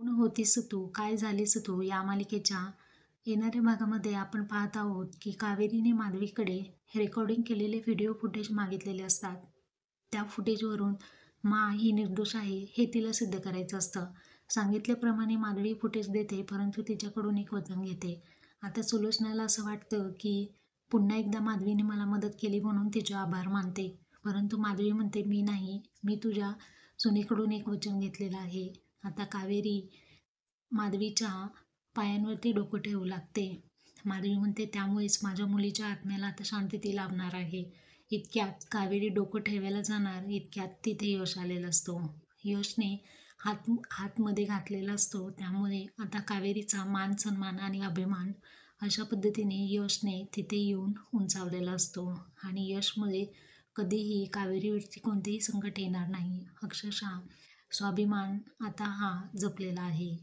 कोण होतीस तू काय झालीस तू या मालिकेच्या येणाऱ्या भागामध्ये आपण पाहत आहोत की कावेरीने माधवीकडे रेकॉर्डिंग केलेले व्हिडिओ फुटेज मागितलेले असतात. त्या फुटेजवरून मा ही निर्दोष आहे हे तिला सिद्ध करायचं असतं. सांगितल्याप्रमाणे माधवी फुटेज देते, परंतु तिच्याकडून एक वचन घेते. आता सुलोचनाला असं वाटतं की पुन्हा एकदा माधवीने मला मदत केली म्हणून तिचे आभार मानते, परंतु माधवी म्हणते मी नाही, मी तुझ्या सुनेकडून एक वचन घेतलेलं आहे. आता कावेरी माधवीच्या पायांवरती डोकं ठेवू लागते. माधवी म्हणते त्यामुळेच माझ्या मुलीच्या आत्म्याला आता शांतती लाभणार आहे. इतक्यात कावेरी डोकं ठेवायला जाणार इतक्यात तिथे यश आलेला असतो. यशने हातमध्ये घातलेला असतो, त्यामुळे आता कावेरीचा मान सन्मान आणि अभिमान अशा पद्धतीने यशने तिथे येऊन उंचावलेला असतो आणि यशमुळे कधीही कावेरीवरती कोणतेही संकट येणार नाही. अक्षरशः स्वाभिमान आता हा जपलेला आहे.